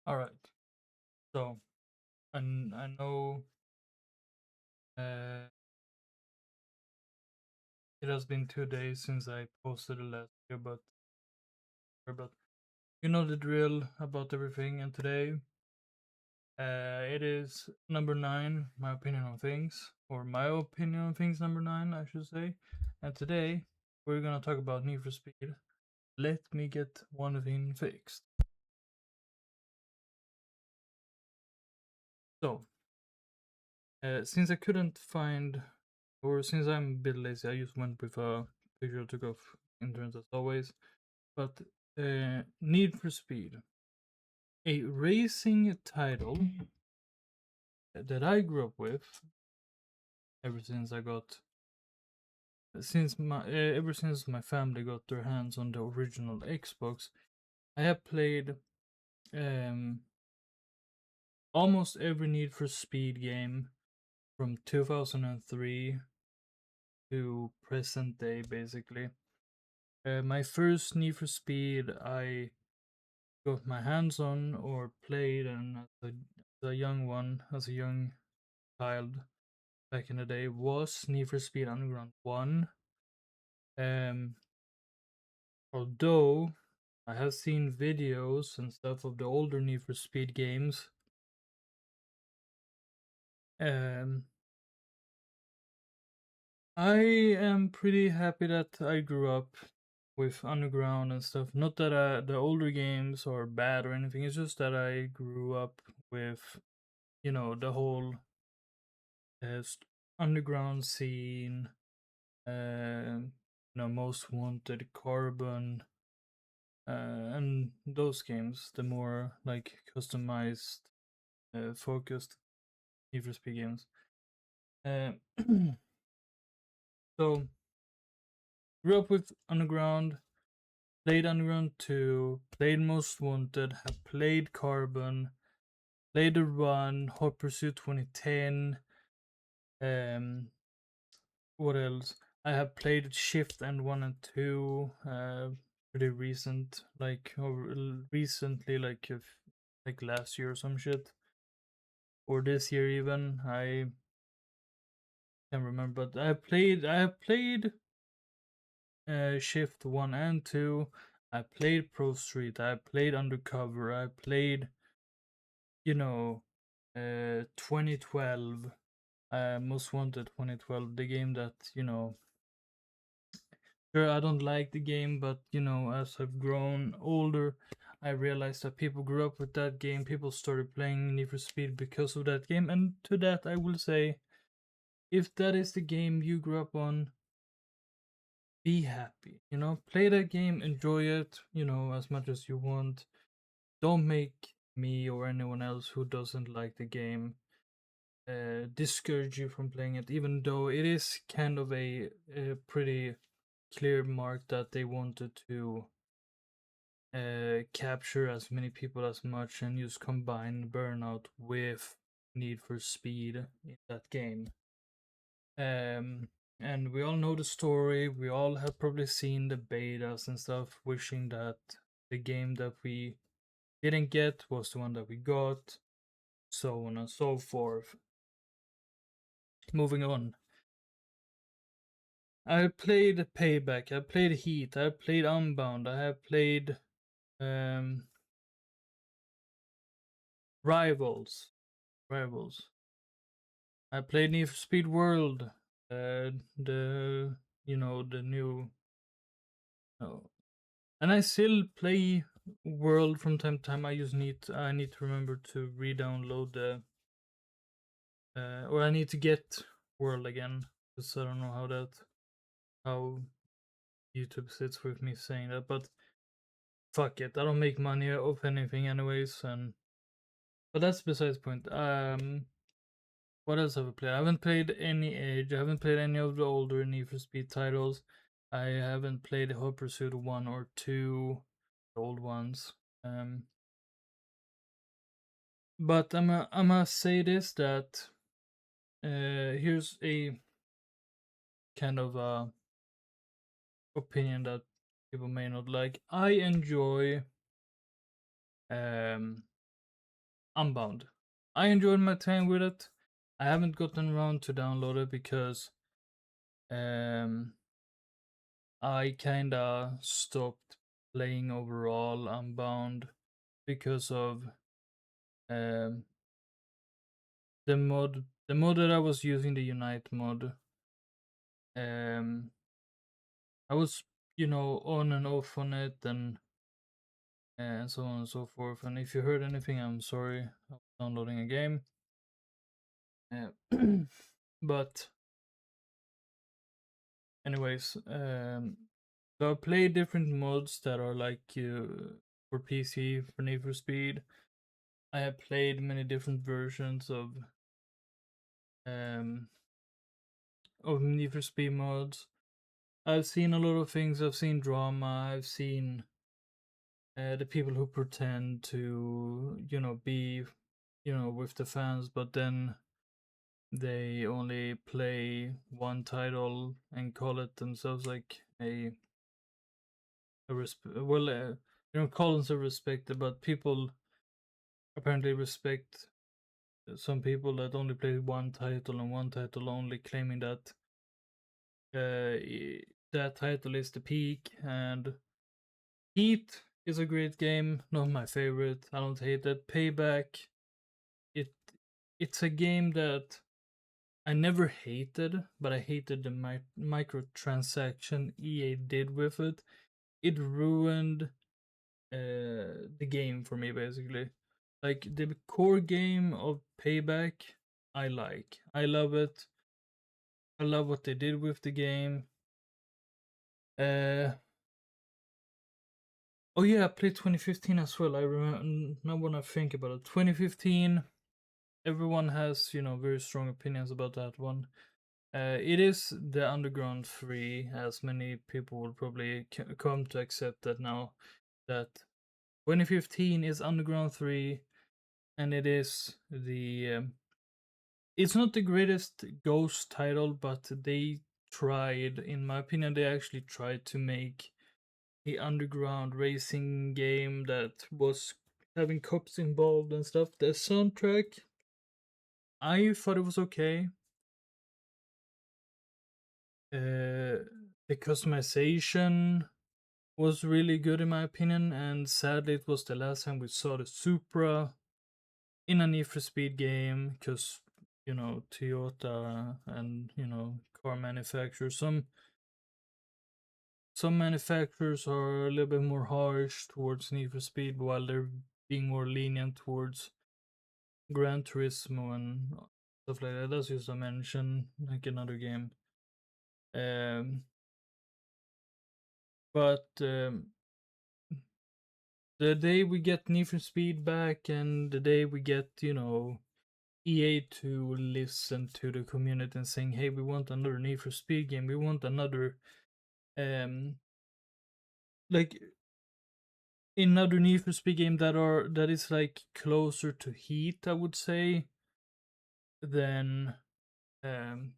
All right. So, and I know uh, it has been 2 days since I posted the last video, but you know the drill about everything. And today, it is number 9, my opinion on things, or my opinion on things number 9, I should say. And today, we're gonna talk about Need for Speed. Let me get one thing fixed. So, since I couldn't find, or since I'm a bit lazy, I just went with a picture I took off internet as always. But Need for Speed, a racing title that I grew up with ever since I got, ever since my family got their hands on the original Xbox. I have played um, almost every Need for Speed game from 2003 to present day, basically. My first Need for Speed I got my hands on or played, and as a young one, as a young child back in the day, was Need for Speed Underground 1. Um, Although I have seen videos and stuff of the older Need for Speed games, um, I am pretty happy that I grew up with Underground and stuff. Not that the older games are bad or anything, it's just that I grew up with, the whole uh, underground scene, Most Wanted, Carbon, and those games, the more like customized, focused Need for Speed games. Uh, so grew up with Underground, played Underground 2, played Most Wanted, have played Carbon, played the Run, Hot Pursuit 2010. What else? I have played Shift and 1 and 2. Pretty recent, like recently, like last year or some shit, or this year even. I can't remember, but I have played Shift 1 and 2. I played Pro Street. I played Undercover. I played, 2012. Most Wanted 2012, the game that, sure, I don't like the game, but as I've grown older, I realized that people grew up with that game. People started playing Need for Speed because of that game. And to that, I will say, if that is the game you grew up on, be happy. Play that game, enjoy it, as much as you want. Don't make me or anyone else who doesn't like the game discourage you from playing it, even though it is kind of a pretty clear mark that they wanted to capture as many people as much and just combine Burnout with Need for Speed in that game. And we all know the story. We all have probably seen the betas and stuff, wishing that the game that we didn't get was the one that we got, so on and so forth. Moving on. I played Payback, I played Heat, I played Unbound, I have played um, Rivals. Rivals. I played Need for Speed World, the new. Oh, and I still play World from time to time. I need to remember to re-download or I need to get World again, because I don't know how YouTube sits with me saying that, but fuck it, I don't make money off anything anyways, but that's besides the point. What else have I played? I haven't played any Age. I haven't played any of the older Need for Speed titles. I haven't played Hot Pursuit 1 or 2, the old ones. But I'ma say this, that here's a kind of opinion that people may not like. I enjoy Unbound. I enjoyed my time with it. I haven't gotten around to download it because um I kinda stopped playing overall Unbound because of um the mod that I was using, the Unite mod. Um I was, on and off on it and so on and so forth. And if you heard anything, I'm sorry. I was downloading a game. Uh, but anyways, so I play different mods that are like for PC for Need for Speed. I have played many different versions um of Need for Speed mods. I've seen a lot of things. I've seen drama. I've seen the people who pretend to be with the fans, but then they only play one title and call it themselves like well, they don't call themselves respected, but people apparently respect some people that only play one title and one title only, claiming that that title is the peak. And Heat is a great game, not my favorite. I don't hate it. Payback, it it's a game that I never hated, but I hated the microtransaction EA did with it. It ruined the game for me, basically. Like the core game of Payback, I like. I love it. I love what they did with the game. Uh, oh yeah, I played 2015 as well. I remember now when I think about it. 2015, everyone has very strong opinions about that one. It is the Underground 3, as many people will probably come to accept that now. That 2015 is Underground 3, and it is it's not the greatest Ghost title, but they tried, in my opinion, they actually tried to make the underground racing game that was having cops involved and stuff. The soundtrack, I thought it was okay. The customization was really good in my opinion, and sadly, it was the last time we saw the Supra in a Need for Speed game because Toyota and car manufacturers. Some manufacturers are a little bit more harsh towards Need for Speed, while they're being more lenient towards Gran Turismo and stuff like that. That's just a mention, like another game. Um, but the day we get Need for Speed back, and the day we get EA to listen to the community and saying, "Hey, we want another Need for Speed game. We want another um like another Need for Speed game that is like closer to Heat, I would say, than um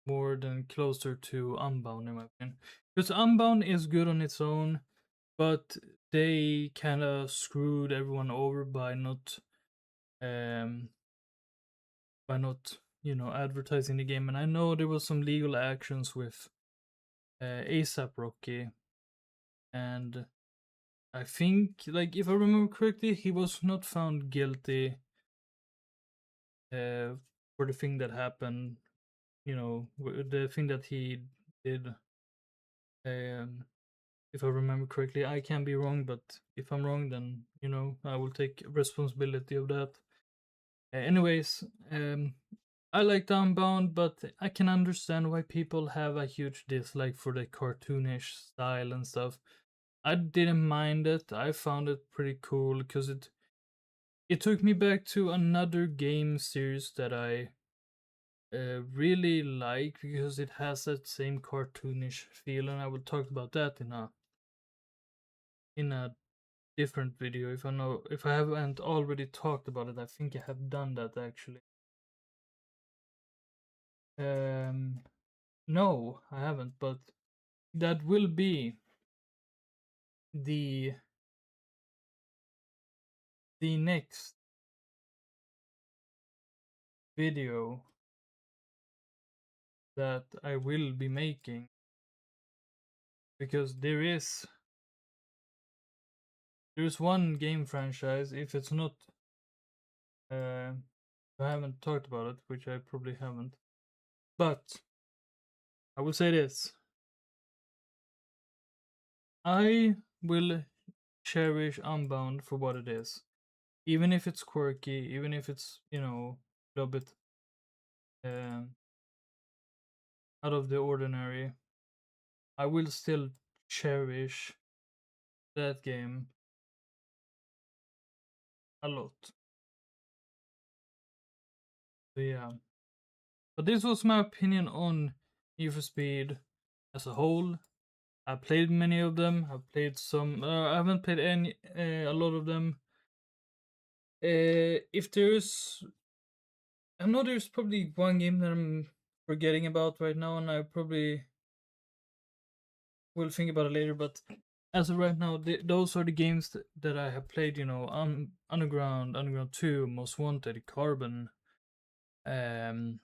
more than closer to Unbound in my opinion. Because Unbound is good on its own, but they kind of screwed everyone over um by not advertising the game. And I know there was some legal actions with ASAP Rocky, and I think, like, if I remember correctly, he was not found guilty uh, for the thing that happened. The thing that he did. Um, if I remember correctly, I can be wrong, but if I'm wrong, then I will take responsibility of that. Anyways, I like Downbound, but I can understand why people have a huge dislike for the cartoonish style and stuff. I didn't mind it. I found it pretty cool because it took me back to another game series that I really like because it has that same cartoonish feel, and I will talk about that in a different video. If I haven't already talked about it, I think I have done that actually. Um, no, I haven't, but that will be the the next video that I will be making, because there's one game franchise, if it's not I haven't talked about it, which I probably haven't, but I will say this: I will cherish Unbound for what it is, even if it's quirky, even if it's a little bit um, out of the ordinary. I will still cherish that game a lot. So yeah, but this was my opinion on Need for Speed as a whole. I played many of them. I've played some. I haven't played a lot of them. If there's, I know there's probably one game that I'm forgetting about right now, and I probably will think about it later. But as of right now, those are the games that I have played. Underground, Underground 2, Most Wanted, Carbon, um,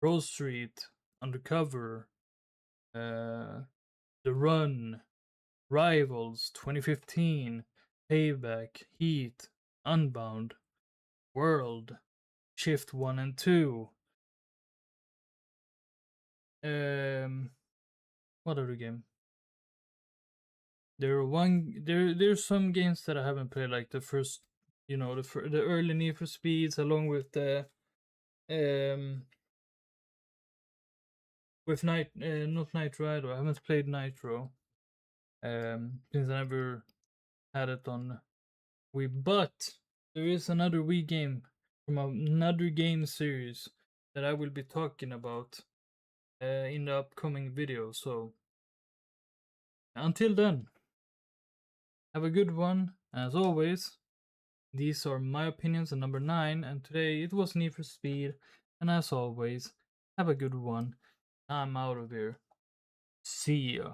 Road Street, Undercover, The Run, Rivals, 2015, Payback, Heat, Unbound, World, Shift 1 and 2. What other game? There's some games that I haven't played, like the first, the early Need for Speeds, along with the with not Nitro either. I haven't played Nitro since I never had it on Wii. But there is another Wii game from another game series that I will be talking about in the upcoming video. So until then, have a good one. As always, these are my opinions on number 9, and today it was Need for Speed. And as always, have a good one. I'm out of here. See ya.